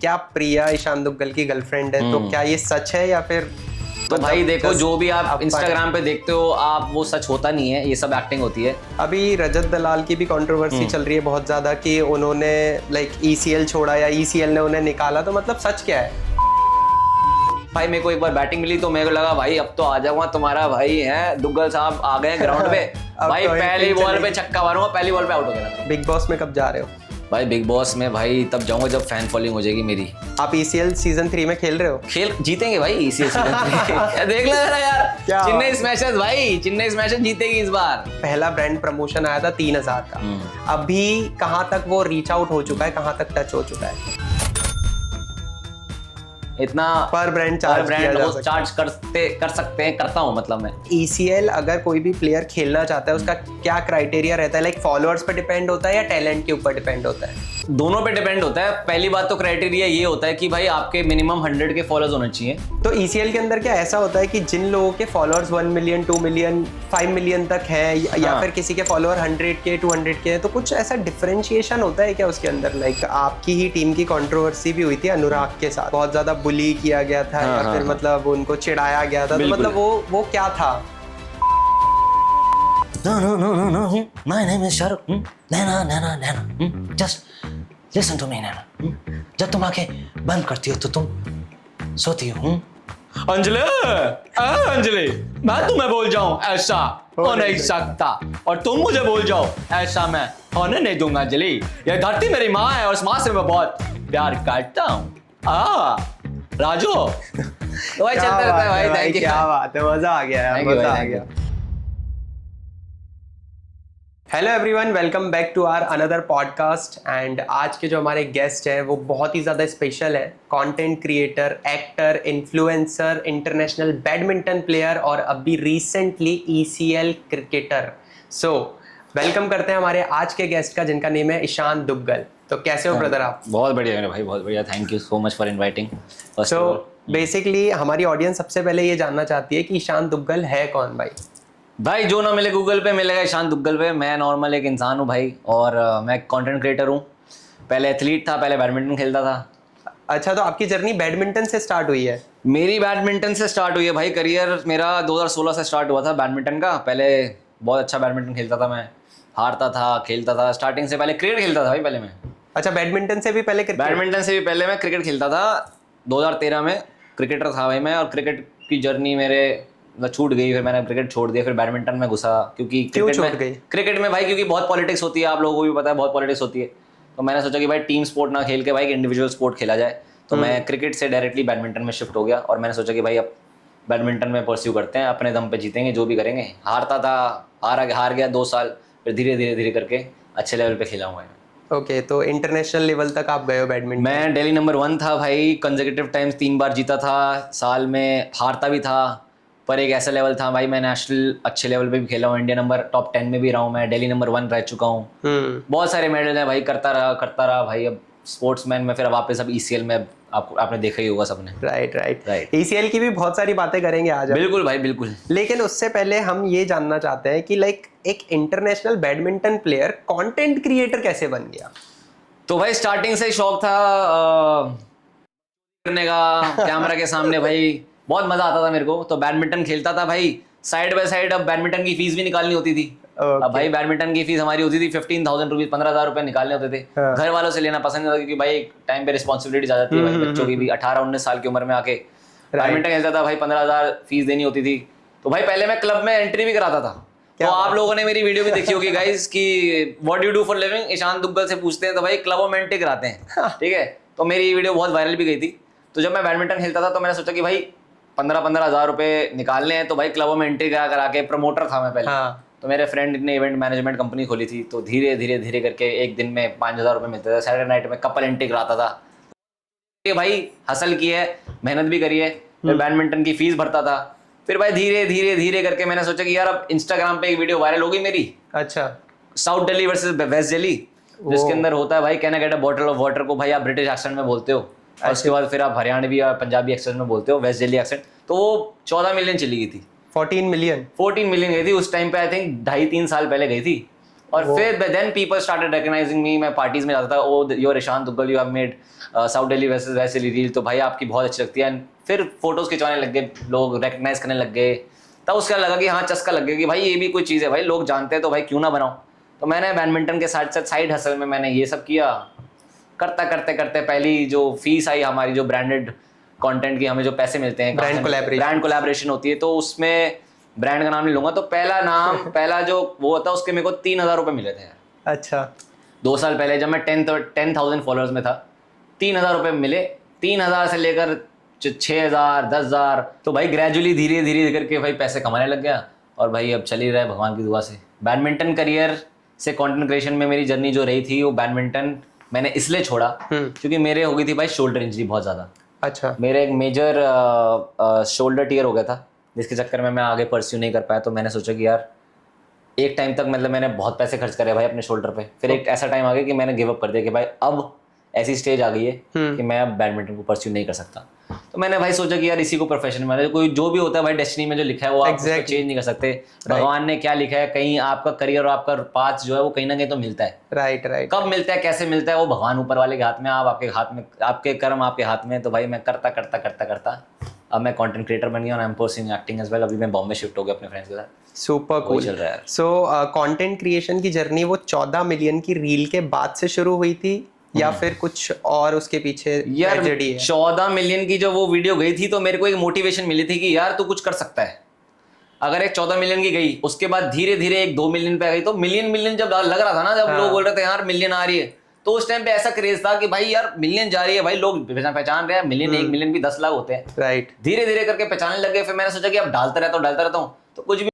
क्या प्रिया ईशान दुग्गल की गर्लफ्रेंड है, तो क्या ये सच है या फिर तो भाई देखो, जो भी आप इंस्टाग्राम इंस्टाग्राम पे देखते हो आप, वो सच होता नहीं है, ये सब एक्टिंग होती है। अभी रजत दलाल की भी कंट्रोवर्सी चल रही है बहुत ज्यादा कि उन्होंने लाइक ईसीएल छोड़ा या ईसीएल ने उन्हें निकाला, तो मतलब सच क्या है? भाई मेरे को एक बार बैटिंग मिली तो मेरे को लगा भाई अब तो आ जाऊंगा, तुम्हारा भाई है दुग्गल साहब आ गए ग्राउंड पे। भाई तो पहली बॉल पे छक्का मारूंगा, पहली बॉल पे आउट हो गया। बिग बॉस में कब जा रहे हो? भाई बिग बॉस में भाई तब जाऊंगा जब फैन फॉलोइंग हो जाएगी मेरी। आप ईसीएल सीजन 3 में खेल रहे हो? खेल जीतेंगे भाई इसी देख ले यार, क्या चेन्नई स्मैशर्स भाई, चेन्नई स्मैशर्स जीतेगी इस बार। पहला ब्रांड प्रमोशन आया था 3000 का, अभी कहाँ तक वो रीच आउट हो चुका है, कहाँ तक टच हो चुका है? इतना पर ब्रांड चार्ज कर सकते हैं, करता हूँ मतलब मैं। ईसीएल अगर कोई भी प्लेयर खेलना चाहता है उसका क्या क्राइटेरिया रहता है? लाइक फॉलोअर्स पे डिपेंड होता है या टैलेंट के ऊपर डिपेंड होता है? दोनों पे डिपेंड होता है। पहली बात तो क्राइटेरिया ये होता है कि भाई आपके मिनिमम 100 के फॉलोअर्स होने चाहिए। तो ईसीएल के अंदर क्या ऐसा होता है कि जिन लोगों के फॉलोअर्स 1 मिलियन 2 मिलियन 5 मिलियन तक है या फिर किसी के फॉलोअर 100 के 200 के हैं, तो कुछ ऐसा डिफरेंशिएशन होता है क्या उसके अंदर? लाइक आपकी ही टीम की कंट्रोवर्सी भी हुई थी अनुराग के साथ, बहुत ज्यादा बुली किया गया था या फिर मतलब उनको चिढ़ाया गया था, तो मतलब वो क्या था? No. My name is Shahrukh. Nana. Just listen to me, Nana. जब तुम आंखें बंद करती हो तो तुम सोती हो। अंजलि, मैं तुम्हें बोल जाऊं ऐसा हो नहीं सकता, और तुम मुझे बोल जाओ ऐसा मैं होने नहीं दूंगा। अंजलि, ये धरती मेरी माँ है और इस माँ से मैं बहुत प्यार करता हूँ। राजू तो भाई चलता रहता है भाई। थैंक यू, क्या बात है, मजा आ गया यार, मजा आ गया। Hello everyone, welcome back to our another podcast. And आज के जो हमारे गेस्ट हैं वो बहुत ही ज़्यादा स्पेशल है। Content creator, actor, influencer, international badminton player और अभी recently ECL cricketer. So welcome करते हैं हमारे आज के गेस्ट का, जिनका नेम है ईशान दुग्गल। तो कैसे हो ब्रदर आप? बहुत बढ़िया मेरे भाई, बहुत बढ़िया। Thank you so much for inviting. So basically हमारी ऑडियंस सबसे पहले ये जानना चाहती है कि ईशान दुग्गल है कौन भाई? भाई जो ना मिले गूगल पे मिलेगा ईशान दुग्गल पे। मैं नॉर्मल एक इंसान हूँ भाई, और मैं कंटेंट क्रिएटर हूँ। पहले एथलीट था, पहले बैडमिंटन खेलता था। अच्छा, तो आपकी जर्नी बैडमिंटन से स्टार्ट हुई है? मेरी बैडमिंटन से स्टार्ट हुई है भाई। करियर मेरा 2016 से स्टार्ट हुआ था बैडमिंटन का। पहले बहुत अच्छा बैडमिंटन खेलता था मैं, हारता था, खेलता था। स्टार्टिंग से पहले क्रिकेट खेलता था भाई पहले मैं। अच्छा, बैडमिंटन से भी पहले क्रिकेट? बैडमिंटन से भी पहले मैं क्रिकेट खेलता था। 2013 में क्रिकेटर था भाई मैं, और क्रिकेट की जर्नी मेरे छूट गई। फिर मैंने क्रिकेट छोड़ दिया, फिर बैडमिंटन में घुसा। क्योंकि क्रिकेट में भाई क्योंकि बहुत पॉलिटिक्स होती है, आप लोगों को भी पता है बहुत पॉलिटिक्स होती है। तो मैंने सोचा कि भाई टीम स्पोर्ट ना खेल के भाई इंडिविजुअल स्पोर्ट खेला जाए। तो मैं क्रिकेट से डायरेक्टली बैडमिंटन में शिफ्ट हो गया, और मैंने सोचा कि भाई अब बैडमिंटन में परस्यू करते हैं, अपने दम पे जीतेंगे जो भी करेंगे। हारता था, हार गया 2 साल, फिर धीरे करके अच्छे लेवल पे खेला हूँ। ओके, तो इंटरनेशनल लेवल तक आप गए हो बैडमिंटन? मैं दिल्ली नंबर 1 था भाई, कंसेक्यूटिव टाइम्स 3 बार जीता था। साल में हारता भी था, पर एक ऐसा लेवल था भाई मैं नेशनल अच्छे लेवल पे भी खेला हूँ। इंडिया नंबर टॉप 10 में भी रहा हूँ मैं, दिल्ली नंबर 1 रह चुका हूँ। बहुत सारे मेडल हैं भाई, करता रहा भाई। अब स्पोर्ट्समैन में फिर अब वापस अब ईसीएल में आपने देखा ही होगा सबने। राइट। ईसीएल की भी बहुत सारी बातें करेंगे आज। बिल्कुल भाई, बिल्कुल। लेकिन उससे पहले हम ये जानना चाहते हैं कि लाइक एक international badminton player content creator कैसे बन गया? तो भाई स्टार्टिंग से ही शौक था करने का कैमरा के सामने भाई, बहुत मजा आता था मेरे को। तो बैडमिंटन खेलता था भाई साइड बाय साइड। अब बैडमिंटन की फीस भी निकालनी होती थी। अब भाई बैडमिंटन की फीस हमारी होती थी 15,000 रुपीज, 15,000 रुपए निकालने होते थे। घर वालों से लेना पसंद नहीं था, क्योंकि भाई टाइम पे रिस्पॉन्सिबिलिटी आ जाती है भाई बच्चों की भी। 18-19 साल की उम्र में आके बैडमिंटन खेलता था भाई, 15,000 फीस देनी होती थी। तो भाई पहले मैं क्लब में एंट्री भी कराता था। तो आप लोगों ने मेरी वीडियो भी देखी होगी गाइस कि what you do for living, Ishaan Duggal से पूछते हैं तो भाई क्लबों में एंट्री कराते हैं। ठीक है, तो मेरी वीडियो बहुत वायरल भी गई थी। तो जब मैं बैडमिंटन खेलता था तो मैंने सोचा कि भाई 15,000 रुपए निकालने हैं, तो भाई क्लबों में एंट्री करा के, प्रमोटर था मैं पहले। तो मेरे फ्रेंड ने इवेंट मैनेजमेंट कंपनी खोली थी। तो धीरे करके एक दिन में 5,000 रुपये मिलते थे। सैटरडे नाइट में कपल एंट्री कराता था। ये भाई हसल की है, मेहनत भी करी है। फिर बैडमिंटन की फीस भरता था। फिर भाई धीरे करके मैंने सोचा कि यार अब इंस्टाग्राम पे एक वीडियो वायरल होगी मेरी। अच्छा, south Delhi versus West Delhi, जिसके अंदर होता है भाई can I get a bottle of water को भाई आप ब्रिटिश एक्सेंट में बोलते हो, और उसके बाद फिर आप हरियाणवी या पंजाबी एक्सेंट में बोलते हो, वेस्ट दिल्ली एक्सेंट। तो वो 14 मिलियन चली गई थी। 14 मिलियन गई थी उस टाइम पे। आई थिंक 2.5-3 साल पहले गई थी। और फिर then people started recognising me. मैं पार्टीज में जाता था, oh your Ishaan Duggal, you have made South Delhi वैसे रील, तो भाई आपकी बहुत अच्छी लगती है। फिर फोटोज खिंचवाने लग गए, लोग रिकॉग्नाइज करने लग गए। तब उसका लगा कि हाँ चस्का लग गया कि भाई ये भी कोई चीज़ है, भाई लोग जानते हैं तो भाई क्यों ना बनाओ। तो मैंने बैडमिंटन के साथ साथ साइड हसल में मैंने ये सब किया। करता करते करते पहली जो फीस आई हमारी, जो ब्रांडेड कंटेंट की हमें जो पैसे मिलते हैं, ब्रांड कोलैबोरेशन होती है, तो उसमें ब्रांड का नाम नहीं लूंगा, तो पहला जो वो होता है उसके मेरे को 3,000 रुपये मिले थे। अच्छा। 2 साल पहले जब मैं 10,000 फॉलोअर्स में था, 3,000 रुपये मिले। 3,000 से लेकर 6,000, 10,000, तो भाई ग्रेजुअली धीरे धीरे करके भाई पैसे कमाने लग गया। और भाई अब चल ही रहा है भगवान की दुआ से। बैडमिंटन करियर से कंटेंट क्रिएशन में मेरी जर्नी जो रही थी, वो बैडमिंटन मैंने इसलिए छोड़ा क्योंकि मेरे हो गई थी भाई शोल्डर इंजरी बहुत ज़्यादा। अच्छा। मेरे एक मेजर शोल्डर टियर हो गया था, जिसके चक्कर में मैं आगे परस्यू नहीं कर पाया। तो मैंने सोचा कि यार एक टाइम तक मतलब मैंने बहुत पैसे खर्च करे भाई अपने शोल्डर पे। फिर एक ऐसा टाइम आ गया कि मैंने गिव अप कर दिया कि भाई अब ऐसी स्टेज आ गई है कि मैं अब बैडमिंटन को परस्यू नहीं कर सकता। तो मैंने भाई सोचा कि यार इसी को प्रोफेशन में, कोई जो भी होता है भाई डेस्टिनी में जो लिखा है वो आप उसको चेंज नहीं कर सकते। भगवान ने क्या लिखा है, कहीं आपका करियर और आपका पाथ जो है वो कहीं ना कहीं तो मिलता है। राइट। कब मिलता है, कैसे मिलता है, वो भगवान ऊपर वाले के हाथ में, आप आपके हाथ में, आपके कर्म आपके हाथ में। तो भाई मैं करता करता करता करता अब मैं कंटेंट क्रिएटर बन गया और I am pursuing acting as well. अभी मैं बॉम्बे शिफ्ट हो गया अपने फ्रेंड्स के साथ। Super cool. चल रहा है। सो कंटेंट क्रिएशन की जर्नी वो 14 मिलियन की रील के बाद से शुरू हुई थी या फिर कुछ और उसके पीछे यार 14 मिलियन की जो वो वीडियो गई थी, तो मेरे को एक मोटिवेशन मिली थी कि यार तू कुछ कर सकता है। अगर एक 14 मिलियन की गई, उसके बाद धीरे धीरे एक 2 मिलियन पे आ गई, तो मिलियन जब लग रहा था ना, जब लोग बोल रहे थे यार मिलियन आ रही है, तो उस टाइम पे ऐसा क्रेज था कि भाई यार मिलियन जा रही है, भाई लोग पहचान रहे हैं। मिलियन 1 मिलियन भी 10 लाख होते हैं। राइट। धीरे धीरे करके पहचानने लग गए। फिर मैंने सोचा कि अब डालता रहता हूँ। तो कुछ भी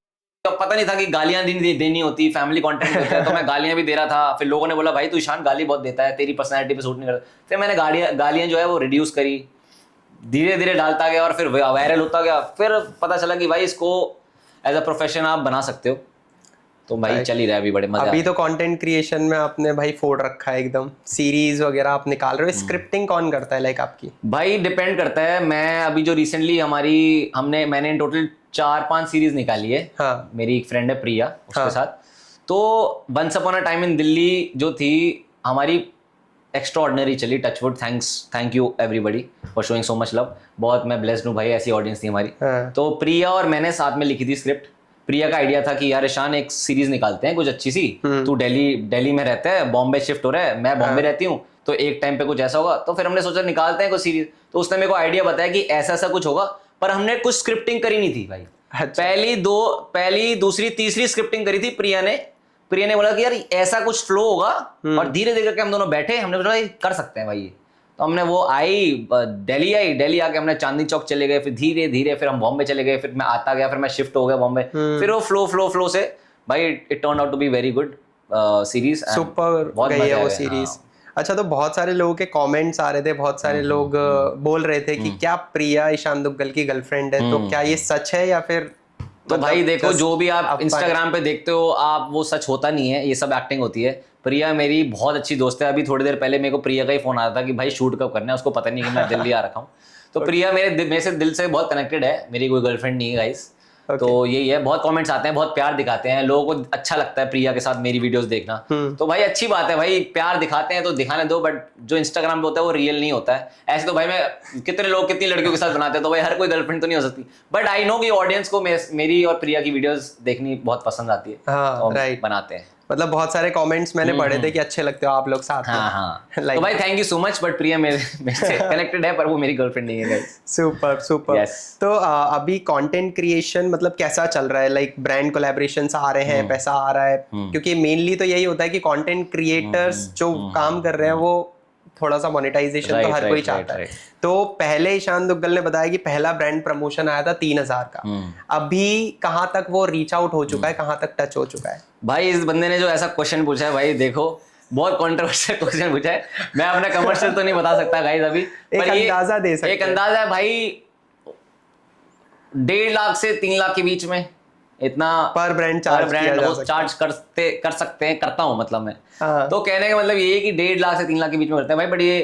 पता नहीं था कि गालियां देनी होती, फैमिली कंटेंट होता है, तो मैं गालियां भी दे रहा था। फिर लोगों ने बोला भाई तू ईशान गाली बहुत देता है, तेरी पर्सनैलिटी पे सूट नहीं करता। फिर मैंने गालियां जो है वो रिड्यूस करी, धीरे धीरे डालता गया और फिर वायरल होता गया। फिर पता चला कि भाई इसको एज अ प्रोफेशन आप बना सकते हो। तो भाई चल ही रहा है अभी, बड़े मजा। अभी तो कंटेंट क्रिएशन में आपने भाई फोड़ रखा है एकदम, सीरीज वगैरह आप निकाल रहे हो। स्क्रिप्टिंग कौन करता है लाइक आपकी? भाई डिपेंड करता है। मैं अभी जो रिसेंटली मैंने इन टोटल 4-5 सीरीज निकाली है। हाँ। मेरी एक फ्रेंड है प्रिया, उसके साथ। तो once upon a time in Delhi जो थी हमारी, एक्स्ट्राऑर्डिनरी चली। Touchwood, thank you everybody for showing so much love. बहुत मैं ब्लेस्ड हूँ भाई, ऐसी ऑडियंस थी हमारी। तो प्रिया और मैंने साथ में लिखी थी स्क्रिप्ट। प्रिया का आइडिया था कि यार ईशान एक सीरीज निकालते हैं कुछ अच्छी सी, तू दिल्ली में रहता है, बॉम्बे शिफ्ट हो रहा है, मैं बॉम्बे रहती हूँ, तो एक टाइम पे कुछ ऐसा होगा। तो फिर हमने सोचा निकालते हैं कुछ सीरीज। तो उसने मेरे को आइडिया बताया कि ऐसा कुछ होगा, पर हमने कुछ स्क्रिप्टिंग करी नहीं थी भाई। पहली दूसरी तीसरी स्क्रिप्टिंग करी थी प्रिया ने बोला कि यार ऐसा कुछ फ्लो होगा, और धीरे धीरे करके हम दोनों बैठे, हमने बोला कर सकते हैं भाई ये। तो हमने वो दिल्ली आके हमने चांदनी चौक चले गए, फिर धीरे धीरे फिर हम बॉम्बे चले गए, फिर मैं आता गया, फिर मैं शिफ्ट हो गया बॉम्बे। फिर वो फ्लो से भाई it turn out to be very good series. Super गई है वो सीरीज। अच्छा, तो बहुत सारे लोगों के कमेंट्स आ रहे थे, बहुत सारे लोग बोल रहे थे कि क्या प्रिया ईशान दुग्गल की गर्लफ्रेंड है, तो क्या ये सच है या फिर? तो भाई देखो, जो भी आप इंस्टाग्राम पे देखते हो आप, वो सच होता नहीं है, ये सब एक्टिंग होती है। प्रिया मेरी बहुत अच्छी दोस्त है। अभी थोड़ी देर पहले मेरे को प्रिया का ही फोन आया था कि भाई शूट कब करना है, उसको पता नहीं कि मैं दिल्ली आ रखा हूँ। तो प्रिया मेरे से दिल से बहुत कनेक्टेड है, मेरी कोई गर्लफ्रेंड नहीं है गाइस। तो यही है, बहुत कमेंट्स आते हैं, बहुत प्यार दिखाते हैं, लोगों को अच्छा लगता है प्रिया के साथ मेरी वीडियोस देखना। तो भाई अच्छी बात है भाई, प्यार दिखाते हैं तो दिखाने दो, बट जो इंस्टाग्राम पे होता है वो रियल नहीं होता है। ऐसे तो भाई मैं कितने लोग कितनी लड़कियों के साथ बनाते हैं, तो भाई हर कोई गर्लफ्रेंड तो नहीं हो सकती। बट आई नो कि ऑडियंस को मेरी और प्रिया की वीडियोस देखनी बहुत पसंद आती है। हाँ, राइट, बनाते हैं। मतलब बहुत सारे कमेंट्स मैंने पढ़े थे कि अच्छे लगते हो आप लोग साथ में। हाँ। तो भाई thank you so much. But Priya मेरे से कनेक्टेड है, पर वो मेरी गर्लफ्रेंड नहीं है गाइस। सुपर। तो अभी कंटेंट क्रिएशन मतलब कैसा चल रहा है? लाइक ब्रांड कोलैबोरेशंस आ रहे हैं, पैसा आ रहा है? क्योंकि मेनली तो यही होता है कि कंटेंट क्रिएटर्स जो काम कर रहे हैं वो थोड़ा सा मोनेटाइजेशन तो हर कोई चाहता है। तो पहले ईशान दुग्गल ने बताया कि पहला ब्रांड प्रमोशन आया था 3,000 का। अभी कहाँ तक वो रीच आउट हो चुका है, कहाँ तक टच हो चुका है? भाई इस बंदे ने जो ऐसा क्वेश्चन पूछा है, भाई देखो बहुत कंट्रोवर्शियल क्वेश्चन पूछा है। मैं अपना कमर्शियल तो नहीं बता सकता गाइस अभी, एक अंदाजा दे सकते हैं। एक अंदाजा है भाई, 1.5 लाख से 3 लाख के बीच में, इतना पर ब्रांड चार्ज कर सकते हैं, करता हूं मतलब मैं। तो कहने का मतलब ये है कि 1.5 लाख से 3 लाख के बीच में करते हैं भाई।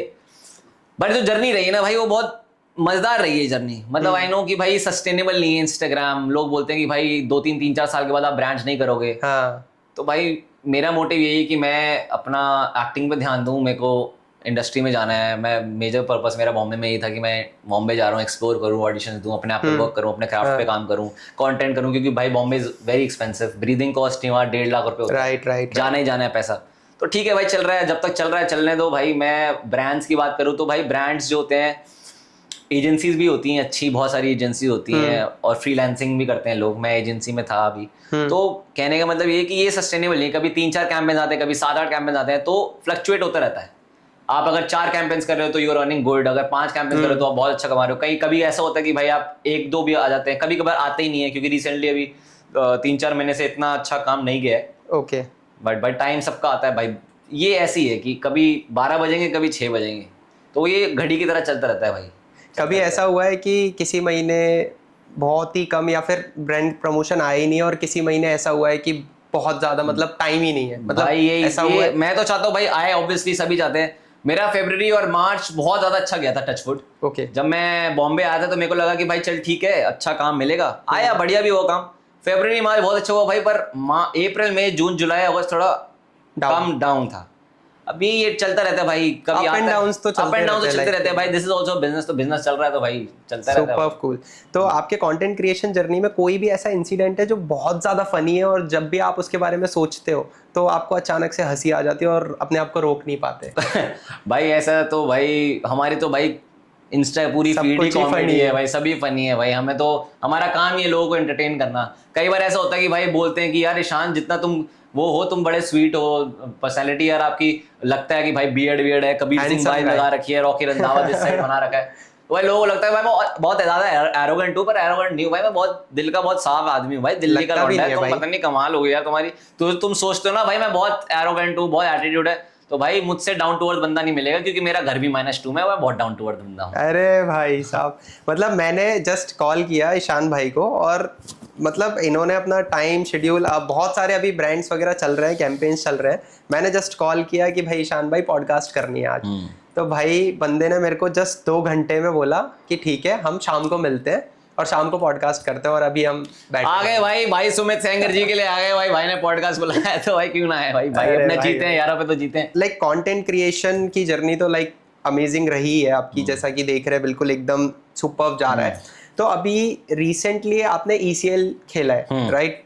बट जो जर्नी रही है ना भाई, वो बहुत मजेदार रही है जर्नी। मतलब आई नो कि भाई सस्टेनेबल नहीं है इंस्टाग्राम। लोग बोलते हैं कि भाई 2-3-4 साल के बाद आप ब्रांड्स नहीं करोगे। तो भाई मेरा मोटिव यही है कि मैं अपना एक्टिंग पे ध्यान दूं। मेरे को इंडस्ट्री में जाना है। मैं मेजर पर्पस मेरा बॉम्बे में यही था कि मैं बॉम्बे जा रहा हूँ, एक्सप्लोर करूँ, ऑडिशन दूँ, अपने आप पे वर्क करूँ, अपने क्राफ्ट पे काम करूँ, कंटेंट करूँ, क्योंकि भाई Bombay is very expensive. Breathing cost ही वहाँ 1.5 लाख रुपए होता है। राइट जाना ही जाना है पैसा। तो ठीक है भाई, चल रहा है, जब तक चल रहा है चलने दो भाई। मैं ब्रांड्स की बात करूँ तो भाई ब्रांड्स जो होते हैं, एजेंसीज भी होती हैं अच्छी, बहुत सारी एजेंसी होती हैं, और फ्रीलांसिंग भी करते हैं लोग। मैं एजेंसी में था अभी। तो कहने का मतलब ये है कि ये सस्टेनेबल नहीं है। कभी 3-4 कैंपेन आते हैं, कभी 7-8 कैंपेन आते हैं, तो फ्लक्चुएट होता रहता है। आप अगर 4 कैंपेन्स कर रहे हो तो यू आर अर्निंग गुड, अगर 5 कैंपेन कर रहे हो तो आप बहुत अच्छा कमा रहे हो। कहीं कभी ऐसा होता है कि भाई आप 1-2 भी आ जाते हैं, कभी कभार आते ही नहीं है, क्योंकि रिसेंटली अभी 3-4 महीने से इतना अच्छा काम नहीं गया है। ओके। बट टाइम सबका आता है भाई। ये ऐसी है कि कभी 12 बजेंगे, कभी 6 बजेंगे, तो ये घड़ी की तरह चलता रहता है भाई। कभी ऐसा हुआ है कि किसी महीने बहुत ही कम या फिर ब्रांड प्रमोशन आया ही नहीं है, और किसी महीने ऐसा हुआ है कि बहुत ज्यादा मतलब टाइम ही नहीं है, मतलब भाई ऐसा हुआ है? मैं तो चाहता हूँ भाई आए, ऑब्वियसली सभी चाहते हैं। मेरा फरवरी और मार्च बहुत ज्यादा अच्छा गया था, टचवुड। ओके। जब मैं बॉम्बे आया था तो मेरे को लगा कि भाई चल ठीक है, अच्छा काम मिलेगा, आया, बढ़िया भी हुआ काम। फरवरी मार्च बहुत अच्छा हुआ भाई, पर अप्रैल मई जून जुलाई अगस्त थोड़ा कम डाउन था। अभी ये चलता रहता है भाई, कभी अप एंड डाउन्स तो चलते रहते हैं भाई। दिस इज आल्सो बिजनेस, तो बिजनेस चल रहा है तो भाई चलता रहता है। Super cool. तो आपके कंटेंट क्रिएशन जर्नी में कोई भी ऐसा इंसिडेंट है जो बहुत ज्यादा फनी है, और जब भी आप उसके बारे में सोचते हो तो आपको अचानक से हंसी आ जाती है और अपने आप को रोक नहीं पाते? भाई ऐसा तो भाई हमारी तो भाई इंस्टा पूरी फीड ही कॉमेडी है भाई, सभी फनी है भाई। हमें तो हमारा काम ये लोगों को एंटरटेन करना। कई बार ऐसा होता है कि भाई बोलते हैं कि यार ईशान, जितना तुम वो हो, तुम बड़े स्वीट हो, पर्सनैलिटी यार आपकी, लगता है कि भाई बियर्ड है, कबीर सिंह भाई लगा रखी है, रॉकी रंधावा जिस साइड बना रखा है, तो भाई लोगों को लगता है भाई मैं बहुत ज्यादा एरोगेंट हूँ। पर एरोगेंट नहीं हूँ भाई, मैं बहुत दिल का बहुत साफ आदमी हूँ भाई। दिल्ली का लौंडा है, तो पता नहीं कमाल हो गई यार तुम्हारी। तो तुम सोचते हो ना भाई मैं बहुत एरोगेंट हूँ, बहुत एटीट्यूड है, तो भाई मुझसे डाउन टू अर्थ बंदा नहीं मिलेगा, क्योंकि मेरा घर भी -2 में, मैं बहुत डाउन टू अर्थ बंदा हूँ। अरे भाई साहब, मतलब मैंने जस्ट कॉल किया ईशान भाई को, और मतलब इन्होंने अपना टाइम शेड्यूल, अब बहुत सारे अभी ब्रांड्स वगैरह चल रहे हैं, कैंपेन्स चल रहे हैं, मैंने जस्ट कॉल किया कि भाई ईशान भाई पॉडकास्ट करनी है आज। तो भाई बंदे ने मेरे को जस्ट 2 घंटे में बोला कि ठीक है, हम शाम को मिलते हैं और शाम को पॉडकास्ट करते हैं। और अभी हम बैठे आ गए भाई सुमित सेंगर जी के लिए आ गए भाई ने पॉडकास्ट बुलाया है, तो भाई क्यों ना है भाई अपने जीते हैं यारों पे तो जीते हैं। लाइक कंटेंट क्रिएशन की जर्नी तो लाइक अमेजिंग रही है आपकी, जैसा कि देख रहे हैं, बिल्कुल एकदम सुपर्ब जा रहा है। तो अभी रिसेंटली आपने ECL खेला है, राइट?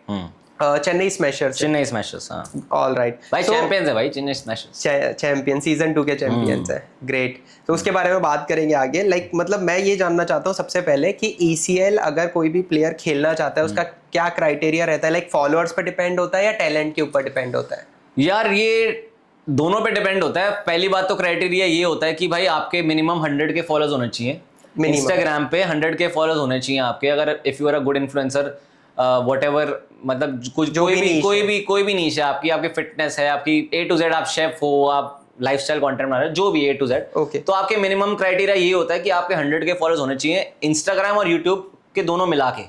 चेन्नई स्मैशर्स, हाँ। ऑल राइट भाई चैंपियंस है भाई, चेन्नई स्मैशर्स चैंपियन सीजन 2 के चैंपियंस है। ग्रेट। तो उसके बारे में बात करेंगे आगे। लाइक मतलब मैं ये जानना चाहता हूँ सबसे पहले कि ECL अगर कोई भी प्लेयर खेलना चाहता है, उसका क्या क्राइटेरिया रहता है? लाइक फॉलोअर्स पर डिपेंड होता है या टैलेंट के ऊपर डिपेंड होता है? यार ये दोनों पे डिपेंड होता है। पहली बात तो क्राइटेरिया ये होता है कि भाई आपके मिनिमम 100 के फॉलोअर्स होने चाहिए इंस्टाग्राम पे, 100 के फॉलोअर्स होने चाहिए आपके। अगर if you are a good influencer, whatever, मतलब कुछ कोई भी नीश है आपकी, आपकी फिटनेस है, आपकी A to Z, आप शेफ हो, आप लाइफस्टाइल कंटेंट बना रहे हो, जो भी A to Z, ओके। तो आपके मिनिमम क्राइटेरिया ये होता है कि आपके 100 के फॉलोअर्स होने चाहिए इंस्टाग्राम और यूट्यूब के दोनों मिला के।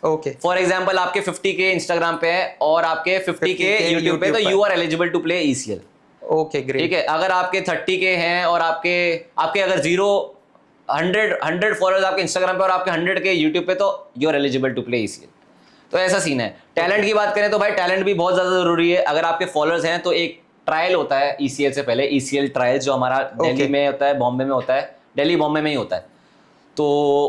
ओके। फॉर एग्जाम्पल आपके 50 के इंस्टाग्राम पे है और आपके 50 के यूट्यूब पे, तो you are eligible to play ECL। Okay great. ठीक है। अगर आपके 30 के हैं और आपके अगर 100 फॉलोअर्स आपके इंस्टाग्राम पे और आपके 100 के यूट्यूब पे, तो you are eligible to play ECL। तो ऐसा सीन है। टैलेंट की बात करें तो भाई टैलेंट भी बहुत ज्यादा जरूरी है। अगर आपके फॉलोअर्स हैं तो एक ट्रायल होता है ECL से पहले, ECL ट्रायल जो हमारा दिल्ली में होता है, बॉम्बे में होता है, दिल्ली बॉम्बे में ही होता है। तो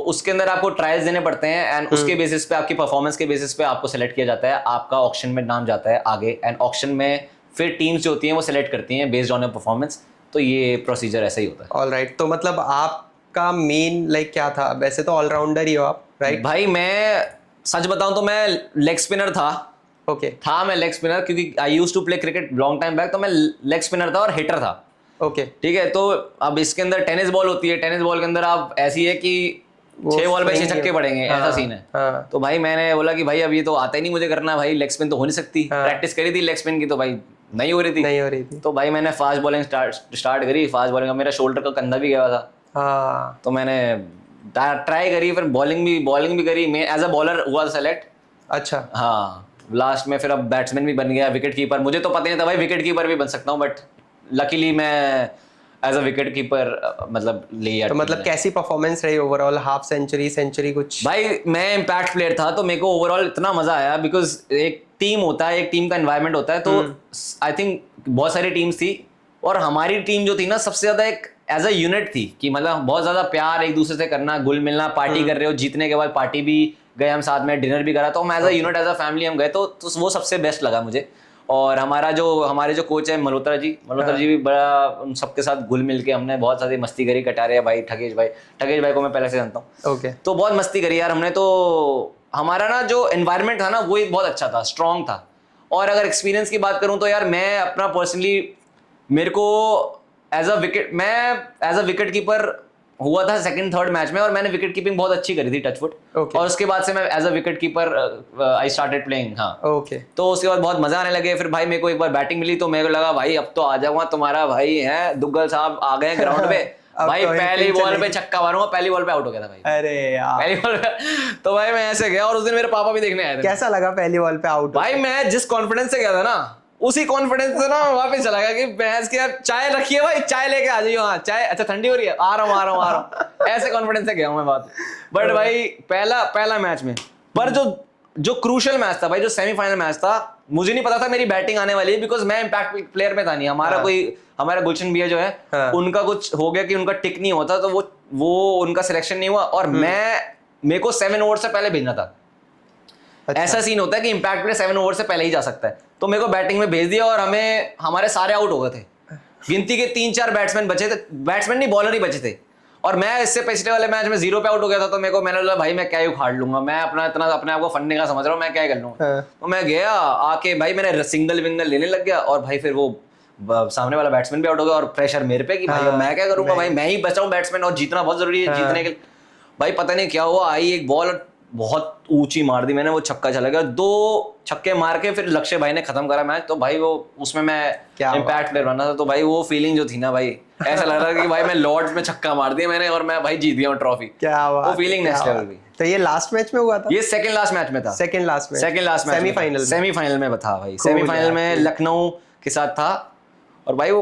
उसके अंदर आपको ट्रायल्स देने पड़ते हैं, एंड उसके बेसिस पे, आपकी परफॉर्मेंस के बेसिस पे आपको सेलेक्ट किया जाता है, आपका ऑक्शन में नाम जाता है आगे, एंड ऑक्शन में फिर टीम्स जो होती हैं वो सेलेक्ट करती हैं बेस्ड ऑन योर परफॉर्मेंस। तो ये प्रोसीजर ऐसा ही होता है। ऑलराइट। तो मतलब आपका मेन लाइक क्या था? वैसे तो ऑलराउंडर ही हो आप, राइट? भाई मैं सच बताऊं तो मैं लेग स्पिनर था। ओके। मैं लेग स्पिनर, क्योंकि I used to play cricket long time back, तो मैं लेग स्पिनर था और हिटर था। ओके। ठीक है। तो अब इसके अंदर टेनिस बॉल होती है, टेनिस बॉल के अंदर आप ऐसी है कि 6 बॉल पे 6 छक्के पड़ेंगे, ऐसा सीन है। तो भाई मैंने बोला कि भाई अब ये तो आता ही नहीं मुझे करना, भाई लेग स्पिन तो हो नहीं सकती। प्रैक्टिस करी थी लेग स्पिन की, तो भाई नहीं हो रही थी। तो भाई मैंने फास्ट बॉलिंग स्टार्ट करी। फास्ट बॉलिंग में मेरा शोल्डर का कंधा भी गया था। तो मैंने ट्राई करी, फिर बॉलिंग भी करी। मैं एज अ बॉलर हुआ सेलेक्ट। अच्छा। हाँ, लास्ट में फिर अब बैट्समैन भी बन गया, विकेट कीपर। मुझे तो पता नहीं था भाई विकेट कीपर भी बन सकता हूँ, बट लकीली मैं एज अ विकेट कीपर मतलब लिया। तो मतलब कैसी परफॉर्मेंस रही ओवरऑल? हाफ सेंचुरी कुछ? भाई मैं इम्पैक्ट प्लेयर था, तो मेरे को ओवरऑल इतना मजा आया, बिकॉज एक टीम होता है, एक टीम का एनवायरनमेंट होता है, तो आई थिंक बहुत सारी टीम्स थी और हमारी टीम जो थी ना सबसे ज्यादा एक एज अ यूनिट थी कि मतलब बहुत ज्यादा प्यार एक दूसरे से करना, घुल मिलना, पार्टी कर रहे हो, जीतने के बाद पार्टी भी गए हम साथ में, डिनर भी करा, तो हम as a unit as a family हम गए, तो वो सबसे बेस्ट लगा मुझे। और हमारे जो कोच है मल्होत्रा जी भी बड़ा उन सबके साथ घुल मिल के हमने बहुत सारी मस्ती करी। कटारिया भाई, ठगेश भाई को मैं पहले से जानता हूँ। ओके। तो बहुत मस्ती करी यार हमने। तो हमारा ना जो एनवायरनमेंट था ना वो एक बहुत अच्छा था, स्ट्रांग था। और अगर एक्सपीरियंस की बात करूं तो यार मैं अपना पर्सनली, मेरे को एज अ विकेट कीपर हुआ था सेकंड थर्ड मैच में, और मैंने विकेट कीपिंग बहुत अच्छी करी थी, टचवुड। Okay. और उसके बाद से मैं as a wicket keeper I started playing. हाँ ओके। तो उसके बाद बहुत मजा आने लगे। फिर भाई मेरे को एक बार बैटिंग मिली तो मेरे को लगा भाई अब तो आ जाऊंगा, तुम्हारा भाई है दुग्गल साहब आ गए ग्राउंड पे। भाई तो पहली बॉल पे छक्का मारूंगा, पहली बॉल पे आउट हो गया था भाई। अरे यार, पहली बॉल पे तो भाई मैं ऐसे गया, और उस दिन मेरे पापा भी देखने आए थे। कैसा लगा पहली बॉल पे आउट? भाई मैं जिस कॉन्फिडेंस से गया था ना, उसी कॉन्फिडेंस से ना वापस चला गया कि भैंस की यार चाय रखिए भाई, चाय लेके आ जाइए। हाँ चाय, अच्छा ठंडी हो रही है, आ रहा हूँ ऐसे कॉन्फिडेंस से गया हूँ मैं बात। बट भाई पहला मैच में, पर जो क्रूशियल मैच था भाई, जो सेमीफाइनल मैच था, मुझे नहीं पता था मेरी बैटिंग आने वाली है, बिकॉज मैं इंपैक्ट प्लेयर में था नहीं। हमारा गुलशन भैया जो है, उनका कुछ हो गया कि उनका टिक नहीं होता, तो वो उनका सिलेक्शन नहीं हुआ, और मेरे को 7 ओवर से पहले भेजना था। अच्छा। ऐसा सीन होता है कि इंपैक्ट प्लेयर 7 ओवर से पहले ही जा सकता है, तो मेरे को बैटिंग में भेज दिया, और हमारे सारे आउट हो गए थे। गिनती के 3-4 बैट्समैन बचे थे, बैट्समैन नहीं बॉलर ही बचे थे, और मैं इससे पिछले वाले मैच में 0 पे आउट हो गया था। तो मैंने बोला भाई मैं क्या ही उखाड़ लूंगा, मैं इतना अपने आप को फंडने का समझ रहा हूँ, मैं क्या ही कर लूंगा। तो मैं गया आके भाई मैंने सिंगल विंगल लेने लग गया, और भाई फिर वो सामने वाला बैट्समैन भी आउट हो गया, और प्रेशर मेरे पे कि भाई मैं क्या करूंगा, भाई मैं ही बचाऊं बैट्समैन, और जीतना बहुत जरूरी है जीतने के लिए। भाई पता नहीं क्या हुआ, आई एक बॉल बहुत ऊंची मार दी मैंने, वो छक्का चला गया। 2 छक्के मार के फिर लक्ष्य भाई ने खत्म करा मैच। तो भाई वो उसमें मैं इंपैक्ट प्लेयर बना था, तो भाई वो फीलिंग जो थी ना भाई, ऐसा लग रहा था कि भाई मैं लॉर्ड्स में छक्का मार दिया मैंने, और मैं भाई जीत गया हूँ ट्रॉफी। क्या बात, वो फीलिंग नेक्स्ट लेवल थी। तो ये लास्ट मैच में हुआ था? ये सेकंड लास्ट मैच में था। सेकंड लास्ट मैच सेमीफाइनल में था भाई। सेमीफाइनल में लखनऊ के साथ था, और भाई वो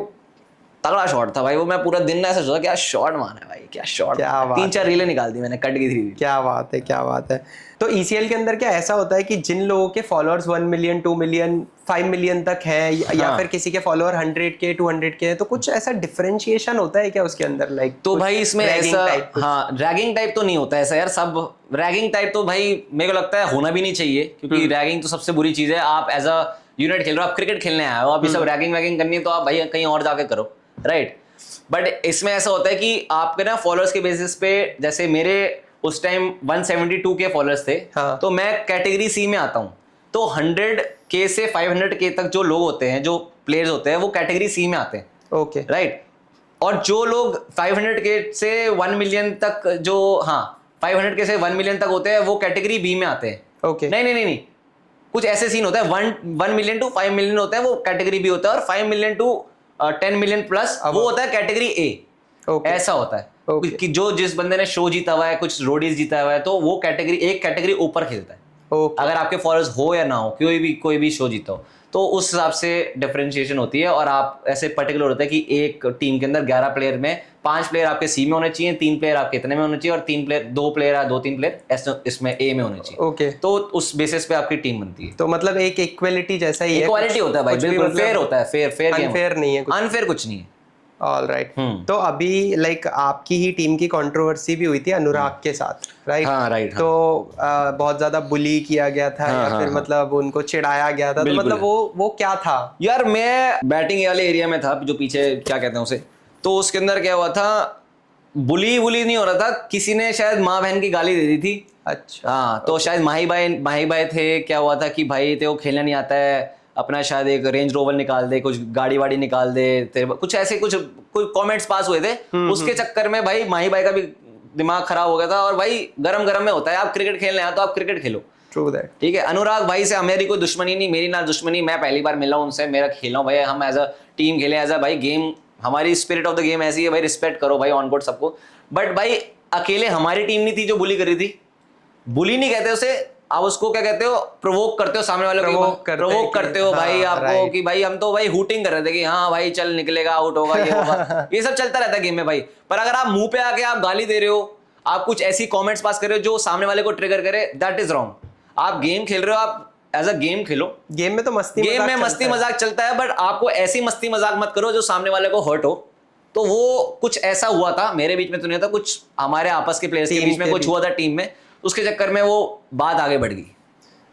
तगड़ा शॉट था भाई। वो मैं पूरा दिन ना ऐसा सोचा क्या शॉट मारा है भाई, क्या शॉट। 3-4 रीलें निकाल दी मैंने, कट गई थी। क्या बात है। तो ईसीएल के अंदर क्या ऐसा होता है कि जिन लोगों के फॉलोअर्स 1 मिलियन 2 मिलियन 5 मिलियन तक है, या फिर किसी के फॉलोअर 100K 200K है, तो कुछ ऐसा डिफरेंशिएशन होता है क्या उसके अंदर? लाइक तो भाई इसमें ऐसा, हाँ रैगिंग टाइप तो नहीं होता ऐसा यार। सब रैगिंग टाइप तो भाई मेरे को लगता है होना भी नहीं चाहिए, क्योंकि रैगिंग तो सबसे बुरी चीज है। आप एज अ यूनिट खेल रहे हो, आप क्रिकेट खेलने आए हो, आप ये सब रैगिंग वैगिंग करनी है तो आप भाई कहीं और जाके करो, राइट। बट इसमें ऐसा होता है कि आपके ना फॉलोअर्स के बेसिस पे, जैसे मेरे उस टाइम 172 के फॉलोअर्स थे, हाँ। तो मैं कैटेगरी सी में आता हूँ। तो 100K से 500K तक जो लोग होते हैं, जो प्लेयर्स होते हैं, वो कैटेगरी सी में आते हैं। Okay right. और जो लोग 500K से 1 मिलियन तक, जो 500K से 1 मिलियन तक होते हैं, वो कैटेगरी बी में आते हैं। ओके नहीं, कुछ ऐसे सीन होता है, 1 मिलियन टू 5 मिलियन होता है, वो कैटेगरी बी होता है, और 5 मिलियन टू 10 मिलियन प्लस वो होता है कैटेगरी ए। ऐसा होता है कि जो जिस बंदे ने शो जीता हुआ है, कुछ रोडीज जीता हुआ है, तो वो एक कैटेगरी ऊपर खेलता है। अगर आपके फॉलोअर्स हो या ना हो, कोई भी शो जीता हो, तो उस हिसाब से डिफरेंशिएशन होती है। और आप ऐसे पर्टिकुलर होता है कि एक टीम के अंदर 11 प्लेयर में 5 प्लेयर आपके सी में होने चाहिए, 3 प्लेयर आपके इतने में होने चाहिए, और 2 प्लेयर या 2-3 प्लेयर इसमें ए में होने चाहिए। ओके, तो उस बेसिस पे आपकी टीम बनती है। तो मतलब एक इक्वालिटी जैसा ही है, इक्वालिटी होता है भाई, बिल्कुल फेयर होता है। फेयर अनफेयर नहीं है, अनफेयर कुछ नहीं है। All right. तो अभी लाइक आपकी ही टीम की कंट्रोवर्सी भी हुई थी अनुराग के साथ, राइट? हाँ राइट। तो बहुत ज्यादा बुली किया गया था, या फिर मतलब उनको चिढ़ाया गया था, तो मतलब वो क्या था यार? मैं बैटिंग वाले एरिया में था, जो पीछे क्या कहते हैं उसे, तो उसके अंदर क्या हुआ था, बुली नहीं हो रहा था, किसी ने शायद माँ बहन की गाली दे दी थी। अच्छा हाँ, तो शायद माही भाई थे। क्या हुआ था कि भाई तेरे को खेलना नहीं आता है, अपना शायद एक रेंज रोवर निकाल दे, कुछ गाड़ी वाड़ी निकाल दे, कुछ ऐसे कुछ कमेंट्स पास हुए थे। उसके चक्कर में भाई माही भाई का भी दिमाग खराब हो गया था। और भाई गरम में होता है, आप क्रिकेट खेलने आए तो आप क्रिकेट खेलो, ट्रू दैट, ठीक है। अनुराग भाई से हमारी कोई दुश्मनी नहीं, मेरी ना दुश्मनी, मैं पहली बार मिला हूं उनसे, मेरा खेला हूं भाई, हम एज अ टीम खेले, एज अ भाई गेम, हमारी स्पिरिट ऑफ द गेम ऐसी है भाई, रिस्पेक्ट करो भाई ऑन कोर्ट सबको। बट भाई अकेले हमारी टीम नहीं थी जो बुली कर रही थी। बुली नहीं कहते उसे, आप उसको क्या कहते हो, प्रोवोक करते हो सामने वाले को, प्रोवोक करते हो भाई आपको, कि भाई हम तो भाई हूटिंग कर रहे थे कि हाँ भाई चल निकलेगा, आउट होगा, ये होगा, ये सब चलता रहता है गेम में भाई। पर अगर आप मुंह पे आके आप गाली दे रहे हो, आप कुछ ऐसी कमेंट्स पास कर रहे हो जो सामने वाले को ट्रिगर करे, दैट इज रॉन्ग। आप गेम खेल रहे हो, आप as a game Khelo, game में तो गेम में मस्ती मजाक चलता है, बट आपको ऐसी मस्ती मजाक मत करो जो सामने वाले को हर्ट हो। तो वो कुछ ऐसा हुआ था मेरे बीच में, तो नहीं था, कुछ हमारे आपस के प्लेयर्स के बीच में कुछ हुआ था टीम में, उसके चक्कर में वो बात आगे बढ़ गई।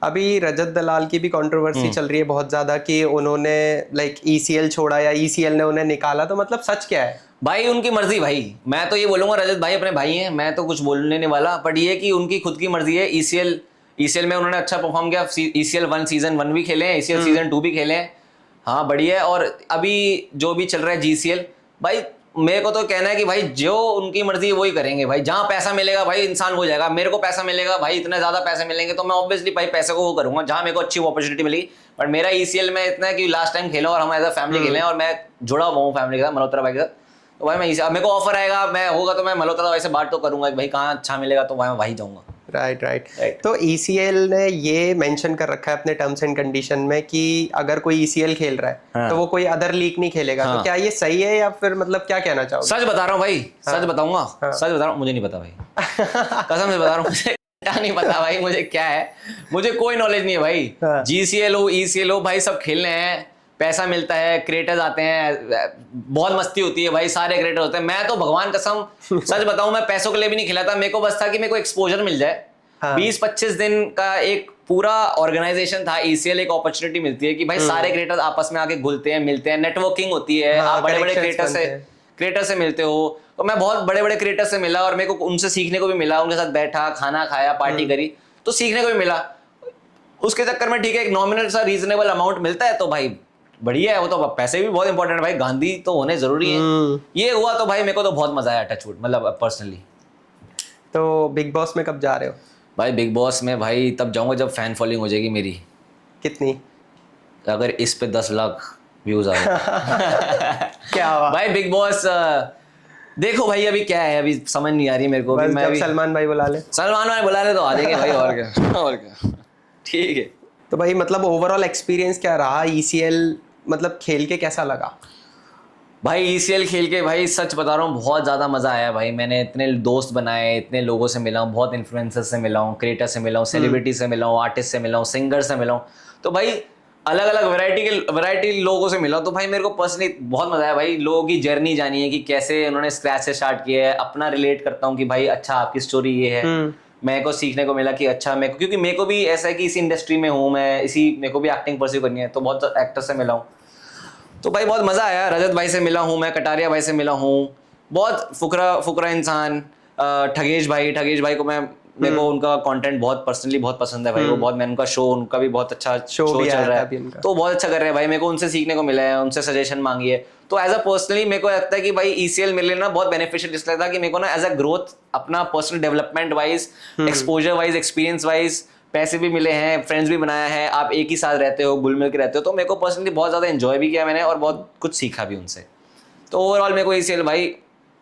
अभी रजत दलाल की भी कंट्रोवर्सी चल रही है बहुत ज्यादा कि उन्होंने लाइक ईसीएल छोड़ा या ईसीएल ने उन्हें निकाला, तो मतलब सच क्या है? भाई उनकी मर्जी भाई, मैं तो ये बोलूंगा, रजत भाई अपने भाई हैं, मैं तो कुछ बोलने नहीं वाला, बट ये कि उनकी खुद की मर्जी है। ईसीएल में उन्होंने अच्छा परफॉर्म किया, ईसीएल 1 सीजन 1 भी खेले हैं, ईसीएल सीजन 2 भी खेले हैं, हाँ बढ़िया है। और अभी जो भी चल रहा है जीसीएल, भाई मेरे को तो कहना है कि भाई जो उनकी मर्जी है वही करेंगे भाई। जहां पैसा मिलेगा भाई इंसान हो जाएगा। मेरे को पैसा मिलेगा भाई, इतने ज्यादा पैसे मिलेंगे तो मैं ऑब्वियसली भाई पैसे को वो करूंगा जहां मेरे को अच्छी अपॉर्चुनिटी मिलेगी। बट मेरा ईसीएल में इतना है कि लास्ट टाइम खेला और हम एज अ फैमिली खेले हैं, और मैं जुड़ा हुआ हूँ फैमिली के साथ, मल्होत्रा भाई के साथ। तो भाई मैं मेरे को ऑफर आएगा, मैं होगा तो मैं मल्होत्रा भाई से बात तो करूंगा कि भाई कहाँ अच्छा मिलेगा तो वहीं जाऊंगा। राइट। तो ईसीएल ने ये मेंशन कर रखा है अपने टर्म्स एंड कंडीशन में कि अगर कोई ईसीएल खेल रहा है हाँ। तो वो कोई अदर लीग नहीं खेलेगा। तो क्या ये सही है या फिर मतलब क्या कहना चाहोगे? सच बता रहा हूँ भाई, सच बताऊंगा, सच बता रहा हूँ, मुझे नहीं पता भाई कसम से बता रहा हूँ, मुझे क्या नहीं पता भाई, मुझे क्या है, मुझे कोई नॉलेज नहीं है भाई। जीसीएल हो ईसीएल हो भाई, सब खेलने हैं, पैसा मिलता है, क्रिएटर्स आते हैं, बहुत मस्ती होती है भाई, सारे क्रिएटर होते हैं। मैं तो भगवान कसम सच बताऊं, मैं पैसों के लिए भी नहीं खिलाता, मेरे को बस था कि मेरे को एक्सपोजर मिल जाए। 20-25 दिन का एक पूरा ऑर्गेनाइजेशन था ईसीएल, एक अपॉर्चुनिटी मिलती है कि भाई सारे क्रिएटर्स आपस में आके घुलते हैं, मिलते हैं, नेटवर्किंग होती है, आप बड़े बड़े क्रिएटर से मिलते हो। तो मैं बहुत बड़े बड़े क्रिएटर से मिला और मेरे को उनसे सीखने को भी मिला, उनके साथ बैठा, खाना खाया, पार्टी करी, तो सीखने को भी मिला। उसके चक्कर में ठीक है एक नॉमिनल सा रीजनेबल अमाउंट मिलता है तो भाई बढ़िया है, वो तो पैसे भी बहुत इंपॉर्टेंट है भाई, गांधी तो होने जरूरी है। ये हुआ तो भाई मेरे को तो बहुत मजा आया टचवुड, मतलब पर्सनली। तो बिग बॉस में कब जा रहे हो? भाई बिग बॉस में भाई तब जाऊंगा जब फैन फॉलोइंग हो जाएगी मेरी। कितनी? अगर इस पे 10 लाख व्यूज आ गए क्या हुआ भाई बिग बॉस देखो भाई अभी क्या है, अभी समझ नहीं आ रही मेरे को। बस मैं जब सलमान भाई बुला ले तो आ जाएंगे भाई, और क्या और क्या, ठीक है। तो भाई मतलब ओवरऑल एक्सपीरियंस क्या रहा ईसीएल, मतलब खेल के कैसा लगा? भाई ईसीएल खेल के भाई सच बता रहा हूँ बहुत ज़्यादा मज़ा आया भाई। मैंने इतने दोस्त बनाए, इतने लोगों से मिला हूँ, बहुत इन्फ्लुएंसर से मिला हूँ, क्रिएटर से मिला हूँ, सेलिब्रिटी से मिला हूँ, आर्टिस्ट से मिला हूँ, सिंगर से मिला हूँ। तो भाई अलग अलग वैरायटी लोगों से मिला। तो भाई मेरे को पर्सनली बहुत मज़ा आया भाई, लोगों की जर्नी जानी है कि कैसे उन्होंने स्क्रैच से स्टार्ट किया है। अपना रिलेट करता हूँ कि भाई अच्छा आपकी स्टोरी ये है, मेरे को सीखने को मिला कि अच्छा मेरे को, क्योंकि मेरे को भी ऐसा है कि इस इंडस्ट्री में हूँ मैं, मेरे को भी एक्टिंग परस्यू करनी है, तो बहुत एक्टर से मिला हूँ। तो भाई बहुत मज़ा आया, रजत भाई से मिला हूँ मैं, कटारिया भाई से मिला हूँ, बहुत फुकरा इंसान, ठगेश भाई को मेरे को उनका कंटेंट बहुत पर्सनली बहुत पसंद है भाई। वो बहुत, मैंने उनका शो, उनका भी बहुत अच्छा शो चल रहा है, तो बहुत अच्छा कर रहे हैं भाई। मेरे को उनसे सीखने को मिला है, उनसे सजेशन मांगी है। तो एज अ पर्सनली मेरे को लगता है कि भाई ईसीएल मेरे लिए ना बहुत बेनिफिशियल इसलिए था कि मेरे को ना एज अ ग्रोथ, अपना personal development wise, exposure wise, experience wise, पैसे भी मिले हैं, फ्रेंड्स भी बनाया है, आप एक ही साथ रहते हो, घुल मिल के रहते हो। तो मेरे को पर्सनली बहुत ज़्यादा एंजॉय भी किया मैंने और बहुत कुछ सीखा भी उनसे। तो ओवरऑल मेरे को ईसीएल भाई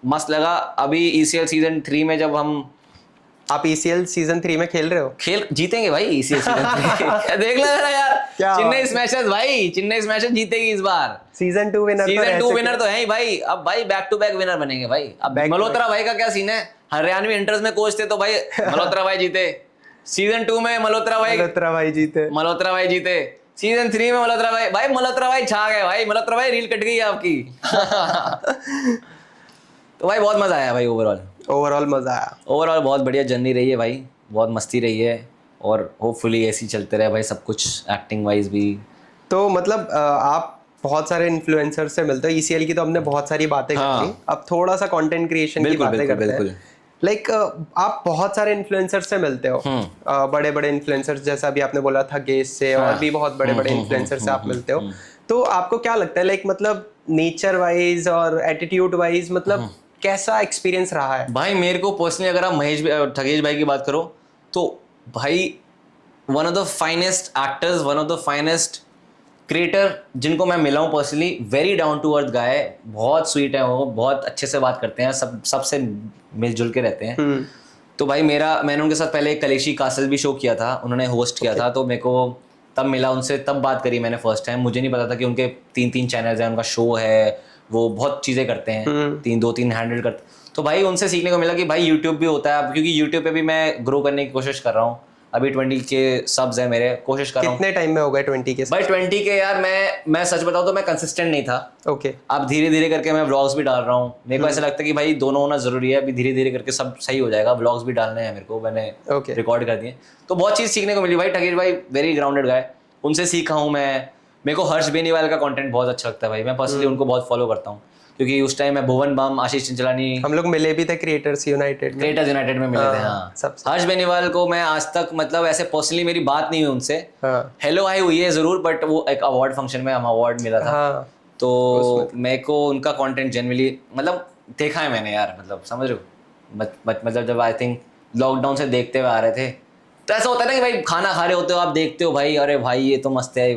मस्त लगा। अभी ईसीएल सीजन 3 में जब आप ईसीएल सीजन 3 में खेल रहे हो? जीतेंगे भाई ईसीएल सीजन 3 देख लेना यार, चेन्नई स्मैशर्स भाई, चेन्नई स्मैशर्स जीतेगी इस बार। सीजन 2 विनर तो है ही भाई। अब भाई बैक टू बैक विनर बनेंगे भाई। अब मल्होत्रा भाई का क्या सीन है, हरियाणवी इंटर्स में कोच थे तो भाई मल्होत्रा भाई जीते। सीजन 2 में मल्होत्रा भाई जीते। सीजन 3 में मल्होत्रा भाई छा गए भाई, मल्होत्रा भाई रील कट गई आपकी तो भाई बहुत मजा आया भाई। ओवरऑल बहुत बढ़िया जर्नी रही है भाई, बहुत मस्ती रही है, और होपफुली ऐसे ही चलते रहे भाई सब कुछ, एक्टिंग वाइज भी। तो मतलब आप बहुत सारे इन्फ्लुएंसर से मिलते हो। ईसीएल की तो हमने बहुत सारी बातें कर ली, अब थोड़ा सा कंटेंट क्रिएशन की बातें करते हैं। लाइक आप बहुत सारे इन्फ्लुएंसर से मिलते हो, बड़े बड़े इन्फ्लुएंसर्स, जैसा अभी आपने बोला था गेस से, और भी बहुत बड़े बड़े इन्फ्लुएंसर से आप मिलते हो। तो आपको क्या लगता है लाइक मतलब नेचर वाइज और एटीट्यूड वाइज मतलब कैसा एक्सपीरियंस रहा है? भाई मेरे को पर्सनली अगर आप ठगेश भाई की बात करो तो भाई one of the finest actors, one of the finest creator जिनको मैं मिला हूँ personally, very down to earth guy, बहुत स्वीट है वो, बहुत अच्छे से बात करते हैं, सबसे मिलजुल के रहते हैं। तो भाई मैंने उनके साथ पहले एक कलेशी कासल भी शो किया था, उन्होंने होस्ट किया था, तो मेरे को तब मिला उनसे, तब बात करी मैंने फर्स्ट टाइम। मुझे नहीं पता था कि उनके 3 चैनल्स हैं, उनका शो है, वो बहुत चीज़ें करते हैं, 2-3 हैंडल करते। तो भाई उनसे सीखने को मिला कि भाई यूट्यूब भी होता है, क्योंकि यूट्यूब पे भी मैं ग्रो करने की कोशिश कर रहा हूँ। अभी 20 के सब्स है मेरे, कोशिश कर रहा हूँ। कितने टाइम में हो गए 20 के? भाई 20 के यार मैं सच बताऊँ तो मैं कंसिस्टेंट नहीं था। ओके। अब धीरे धीरे करके मैं व्लॉग्स भी डाल रहा हूँ। मेरे को ऐसा लगता है कि भाई दोनों होना जरूरी है। अभी धीरे धीरे करके सब सही हो जाएगा। व्लॉग्स भी डालने हैं मेरे को, मैंने रिकॉर्ड कर दिए, तो बहुत चीज़ सीखने को मिली भाई। ठगेश भाई वेरी ग्राउंडेड गाय, उनसे सीखा हूँ मैं। मेरे को हर्ष बेनीवाल का कंटेंट बहुत अच्छा लगता है भाई, मैं पर्सनली उनको बहुत फॉलो करता हूँ, क्योंकि उस टाइम मैं भुवन बाम, आशीष चिंचलानी, हम लोग मिले भी थे क्रिएटर्स यूनाइटेड में मिले थे। हाँ, हर्ष बेनीवाल को मैं आज तक मतलब ऐसे पर्सनली मेरी बात नहीं हुई उनसे। हेलो हाई हुई है जरूर, बट वो एक अवार्ड फंक्शन में हम अवार्ड मिला था, तो मेरे को उनका कंटेंट जनरली मतलब देखा है मैंने यार, मतलब समझ रहे हो। मतलब जब आई थिंक लॉकडाउन से देखते हुए आ रहे थे, तो ऐसा होता है ना कि भाई खाना खा रहे होते हो, आप देखते हो भाई अरे भाई ये तो मस्त है।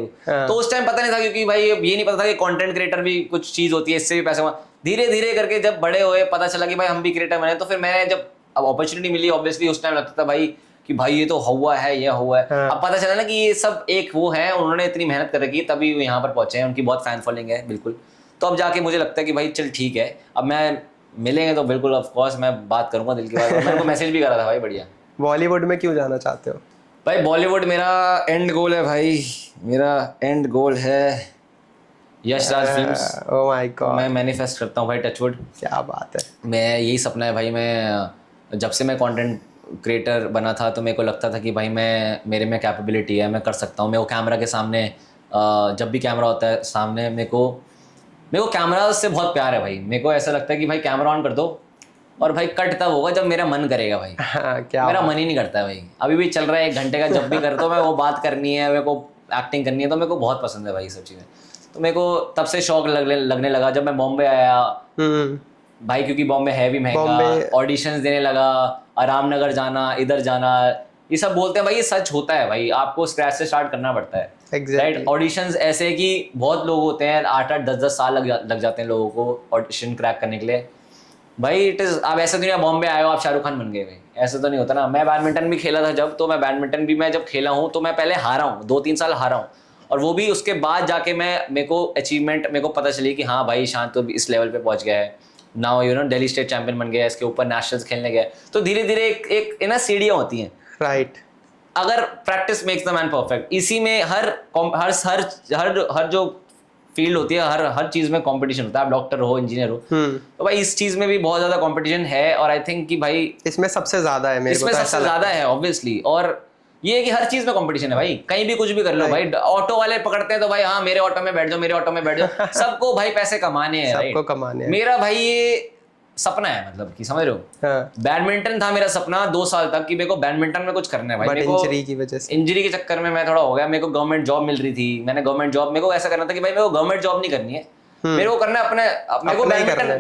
तो उस टाइम पता नहीं था, क्योंकि भाई ये नहीं पता था कि कंटेंट क्रिएटर भी कुछ चीज़ होती है, इससे भी पैसे। धीरे धीरे करके जब बड़े हुए पता चला कि भाई हम भी क्रिएटर बने, तो फिर मैंने जब अब अपॉर्चुनिटी मिली, ऑब्वियसली उस टाइम लगता था भाई कि भाई ये तो हुआ है, ये हुआ है। अब पता चला ना कि ये सब एक वो है, उन्होंने इतनी मेहनत कर रखी तभी वो यहाँ पर पहुंचे हैं, उनकी बहुत फैन फॉलोइंग है बिल्कुल। तो अब जाके मुझे लगता है कि भाई चल ठीक है, अब मैं मिलेंगे तो बिल्कुल ऑफकोर्स मैं बात करूंगा दिल की बात। मैंने उनको मैसेज भी करा था भाई, बढ़िया। बॉलीवुड में क्यों जाना चाहते हो भाई? बॉलीवुड मेरा एंड गोल है भाई, मेरा एंड गोल है Yash Raj films. Oh my God, मैं मैनिफेस्ट करता हूँ भाई, टचवुड। क्या बात है। मैं यही सपना है भाई। मैं जब से मैं कंटेंट क्रिएटर बना था तो मेरे को लगता था कि भाई मेरे में कैपेबिलिटी है, मैं कर सकता हूँ। मेरे को कैमरा के सामने जब भी कैमरा होता है सामने, मेरे को कैमरा से बहुत प्यार है भाई। मेरे को ऐसा लगता है कि भाई कैमरा ऑन कर दो और भाई कट तब होगा जब मेरा मन करेगा भाई। क्या मेरा मन ही नहीं करता है भाई। अभी भी चल रहा है 1 घंटे का, जब भी करता हूँ मैं वो बात करनी है, मेरे को एक्टिंग करनी है, तो मेरे को बहुत पसंद है भाई सब चीज़ें। तो मेरे को तब से शौक लगने लगा जब मैं बॉम्बे आया भाई, क्योंकि बॉम्बे है भी महंगा। ऑडिशंस देने लगा, आराम नगर जाना, इधर जाना, ये सब बोलते हैं भाई, ये सच होता है भाई। आपको स्क्रैच से स्टार्ट करना पड़ता है, राइट। ऑडिशंस ऐसे कि बहुत लोग होते हैं, 8-8 10-10 साल लग जाते हैं लोगों को ऑडिशन क्रैक करने के लिए भाई। इट इज़, आप ऐसे नहीं बॉम्बे आए हो आप शाहरुख खान बन गए भाई, ऐसा तो नहीं होता ना। मैं बैडमिंटन भी खेला था जब, तो मैं बैडमिंटन भी मैं जब खेला हूँ तो मैं पहले हारा हूँ, 2-3 साल हारा हूँ, और वो भी उसके बाद जाके मेरे को अचीवमेंट मेरे को पता चली कि हाँ भाई शांत तो इस लेवल पे पहुंच गया है। Now you know Delhi state champion बन गया है, इसके ऊपर नेशनल्स खेलने गया। तो धीरे धीरे एक ना सीढ़ियाँ होती हैं, राइट। अगर practice makes the man perfect, इसी में हर जो फील्ड होती है, हर चीज में कंपटीशन होता है। आप डॉक्टर हो, इंजीनियर हो, तो भाई इस चीज में भी बहुत ज्यादा कंपटीशन है। और आई थिंक कि भाई इसमें सबसे ज्यादा है, मेरे को इसमें सबसे ज्यादा है ऑब्वियसली। और ये है कि हर चीज में कंपटीशन है भाई, कहीं भी कुछ भी कर लो भाई। ऑटो वाले पकड़ते हैं तो भाई हाँ मेरे ऑटो में बैठ जाओ, मेरे ऑटो में बैठ जाओ। सबको भाई पैसे कमाने हैं, सबको कमाने हैं। मेरा भाई ये सपना है, मतलब कि समझ रहे हो। बैडमिंटन था मेरा सपना 2 साल तक कि मेरे को बैडमिंटन में कुछ करना है भाई। मेरे को इंजरी की वजह से, इंजरी के चक्कर में मैं थोड़ा हो गया। मेरे को गवर्नमेंट जॉब मिल रही थी, मैंने गवर्नमेंट जॉब, मेरे को ऐसा करना था कि भाई मेरे को गवर्नमेंट जॉब नहीं करनी है, मेरे को करना है अपने। मेरे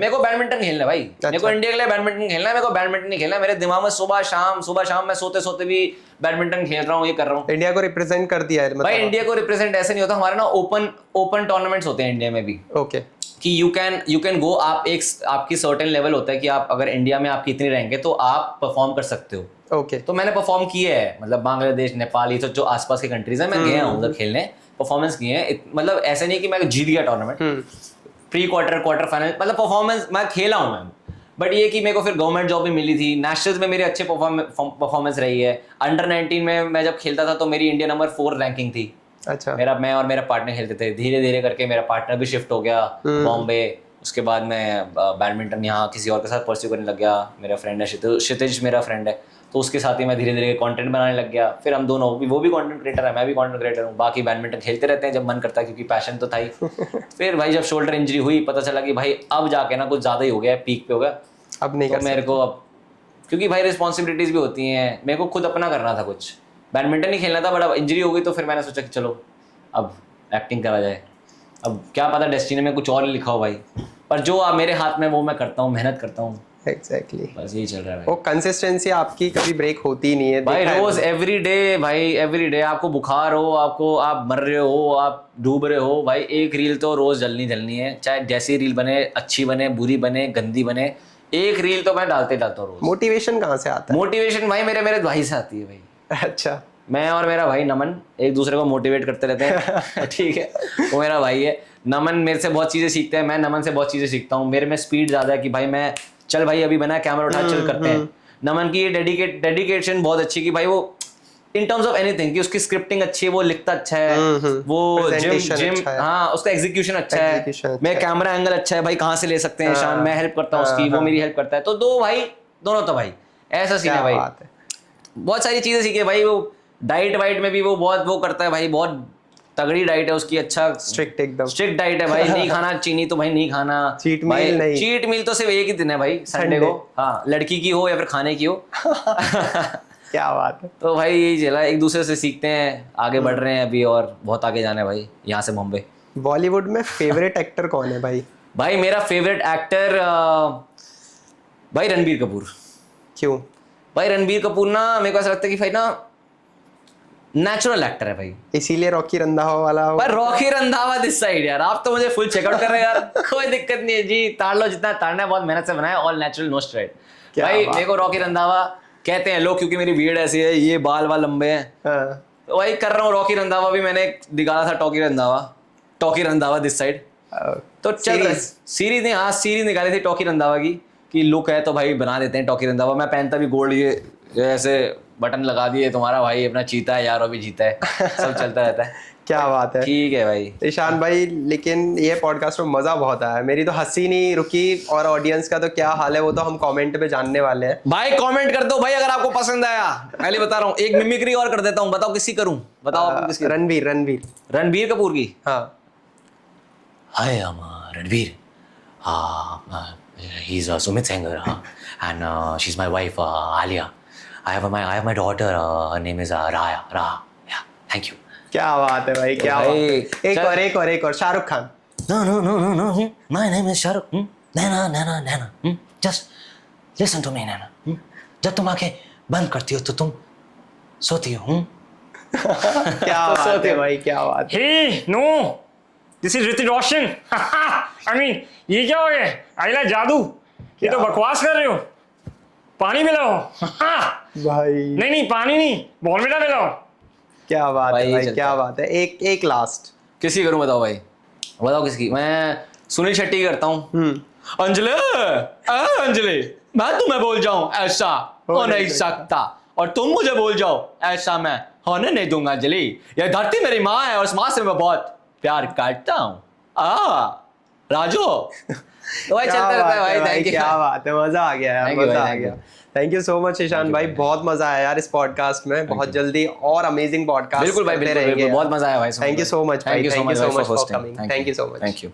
को बैडमिंटन खेलना है भाई। मेरे को इंडिया के लिए बैडमिंटन खेलना है, मेरे को बैडमिंटन नहीं खेलना है। मेरे दिमाग में सुबह शाम मैं सोते सोते भी बैडमिंटन खेल रहा हूँ, ये कर रहा हूँ। इंडिया को रिप्रेजेंट कर दिया है भाई। इंडिया को रिप्रेजेंट ऐसे नहीं होता, हमारा ना ओपन टूर्नामेंट्स होते हैं इंडिया में भी। ओके, कि यू कैन गो, आप आपकी सर्टेन लेवल होता है कि आप अगर इंडिया में आपकी इतनी रैंक है तो आप परफॉर्म कर सकते हो। ओके, तो मैंने परफॉर्म किए है, मतलब बांग्लादेश, नेपाल, ये तो जो आसपास के कंट्रीज हैं, मैं गया हूँ उधर खेलने, परफॉर्मेंस किए हैं। मतलब ऐसे नहीं कि मैं जीत गया टूर्नामेंट, प्री क्वार्टर फाइनल, मतलब परफॉर्मेंस मैं खेला हूँ मैं। बट ये कि मेरे को फिर गवर्नमेंट जॉब भी मिली थी, नेशनल्स में मेरी अच्छे परफॉर्मेंस रही है। अंडर 19 में मैं जब खेलता था तो मेरी इंडिया नंबर 4 रैंकिंग थी। अच्छा। मैं और मेरा पार्टनर खेलते थे, धीरे धीरे करके मेरा पार्टनर भी शिफ्ट हो गया बॉम्बे। उसके बाद मैं बैडमिंटन यहाँ किसी और के साथ परस्यू करने लग गया। मेरा फ्रेंड है क्षितिज, मेरा फ्रेंड है, तो उसके साथ ही मैं धीरे धीरे कंटेंट बनाने लग गया। फिर हम दोनों, वो भी कंटेंट क्रिएटर है, मैं भी कंटेंट क्रिएटर हूँ। बाकी बैडमिंटन खेलते रहते हैं जब मन करता है, क्योंकि पैशन तो था ही। फिर भाई जब शोल्डर इंजरी हुई, पता चला कि भाई अब जाके ना कुछ ज़्यादा ही हो गया है, पीक पे हो गया, अब नहीं। तो मेरे को अब, क्योंकि भाई रिस्पॉन्सिबिलिटीज़ भी होती हैं, मेरे को खुद अपना करना था कुछ, बैडमिंटन ही खेलना था। बट अब इंजरी हो गई तो फिर मैंने सोचा कि चलो अब एक्टिंग करा जाए। अब क्या पता डेस्टिनी में कुछ और लिखा हो भाई, पर जो आप मेरे हाथ में वो मैं करता हूँ, मेहनत करता हूँ। एग्जैक्टली, बस यही चल रहा है। वो कंसिस्टेंसी आपकी कभी ब्रेक होती ही नहीं है भाई। रोज एवरी डे भाई, एवरी डे। आपको बुखार हो, आप मर रहे हो, आप डूब रहे हो भाई, एक रील तो रोज जलनी है। चाहे जैसी रील बने, अच्छी बने, बुरी बने, गंदी बने, एक रील तो मैं डालता हूँ रोज। मोटिवेशन कहाँ से आता है? मोटिवेशन भाई मेरे भाई से आती है भाई। अच्छा। मैं और मेरा भाई नमन एक दूसरे को मोटिवेट करते रहते हैं। ठीक है, वो मेरा भाई है। नमन मेरे से बहुत चीज़ें सीखता है, मैं नमन से बहुत चीज़ें सीखता हूँ। मेरे में स्पीड ज़्यादा है कि भाई मैं चल भाई अभी बना कैमरा उठा, चल करते हैं। नमन की ये डेडिकेशन बहुत अच्छी कि भाई वो इन टर्म्स ऑफ एनीथिंग कि उसकी स्क्रिप्टिंग अच्छी है, वो लिखता अच्छा है, वो जिम अच्छा है। हाँ उसका एग्जीक्यूशन अच्छा है, मैं कैमरा एंगल अच्छा है भाई, कहाँ से ले सकते हैं शान, मैं हेल्प करता हूँ उसकी, वो मेरी हेल्प करता है, तो दो भाई दोनों तो भाई ऐसा सीन है भाई। बहुत सारी चीजें सीखे भाई, वो डाइट वाइट में भी वो बहुत वो करता है भाई, बहुत तगड़ी डाइट है उसकी, अच्छा स्ट्रिक्ट एकदम स्ट्रिक्ट डाइट है भाई, नहीं खाना चीनी तो भाई नहीं खाना, चीट मील नहीं, चीट मील तो सिर्फ एक ही दिन है भाई, संडे को, हाँ लड़की की हो या फिर खाने की हो। क्या बात है। तो भाई यही चला, एक दूसरे से सीखते हैं, आगे बढ़ रहे हैं अभी और बहुत आगे जाना है भाई यहाँ से बॉम्बे। बॉलीवुड में फेवरेट एक्टर कौन है भाई? भाई मेरा फेवरेट एक्टर भाई रणबीर कपूर। क्यों? भाई रणबीर कपूर ना मेरे को ऐसा लगता है कि भाई ना नेचुरल एक्टर है भाई, इसीलिए रॉकी रंधावा वाला हो। पर रॉकी रंधावा दिस साइड यार, आप तो मुझे फुल चेकआउट कर रहे हैं यार, कोई दिक्कत नहीं है जी, ताड़ लो जितना ताड़ना है, बहुत मेहनत से बनाया, ऑल नेचुरल नो स्ट्रेट। भाई मेरे को रॉकी रंधावा कहते हैं लोग क्योंकि मेरी बीयर्ड ऐसी है, ये बाल वाल लंबे हैं, तो वही कर रहा हूँ। रॉकी रंधावा भी मैंने दिखाया था, टॉकी रंधावा दिस साइड, तो चल सीरीज ने, हाँ सीरीज निकाली थी टॉकी रंधावा की लुक है तो भाई बना देते हैं टॉकी रंधावा। मैं पहनता भी गोल्ड, ये ऐसे बटन लगा दिए, तुम्हारा भाई अपना चीता है यार, अभी जीता है, सब चलता रहता है। क्या बात है। ठीक है भाई ईशान भाई, लेकिन ये पॉडकास्ट में मजा बहुत आया, मेरी तो हंसी नहीं रुकी, और ऑडियंस का तो क्या हाल है वो तो हम कमेंट पे जानने वाले हैं। भाई कमेंट कर दो भाई अगर आपको पसंद आया, पहले बता रहा हूँ, एक मिमिक्री और कर देता हूँ, बताओ किसकी करूँ, बताओ आप किसकी? रणबीर कपूर की। हाँ हाय Ranbir, he is Sumit Sengar, and she's my wife Alia. I have my daughter, her name is Raya. Yeah, thank you. क्या बात है भाई, क्या बात है। एक और Shahrukh Khan. No, my name is Shahrukh. Nana. Just listen to me, Nana. जब तुम आंखें बंद करती हो तो तुम सोती हो। क्या बात है भाई, क्या बात। Hey, no, this is Hrithik Roshan. I mean, ये क्या हो गया? आइला जादू, ये तो बकवास कर रहे हो। पानी मिलाओ। भाई नहीं पानी नहीं, बॉर्नविटा मिलाओ। क्या बात है भाई, चलता क्या बात है। एक लास्ट किसकी करूं बताओ भाई, बताओ किसकी? मैं सुनील शेट्टी की करता हूँ। अंजलि मैं तुम्हें बोल जाऊं ऐसा हो नहीं सकता, और तुम मुझे बोल जाओ ऐसा मैं होने नहीं दूंगा। अंजलि यह धरती मेरी माँ है और उस माँ से मैं बहुत प्यार करता हूँ। राजू तो भाई चलता रहता है भाई। थैंक यू, क्या बात है, मजा आ गया यार, मजा आ गया। Thank you so much Ishaan भाई, बहुत मजा आया यार इस पॉडकास्ट में, बहुत जल्दी और अमेजिंग पॉडकास्ट बिल्कुल भाई, बिल्कुल बहुत मजा आया भाई। थैंक यू सो मच भाई, thank you so much for coming, thank you so much. Thank you.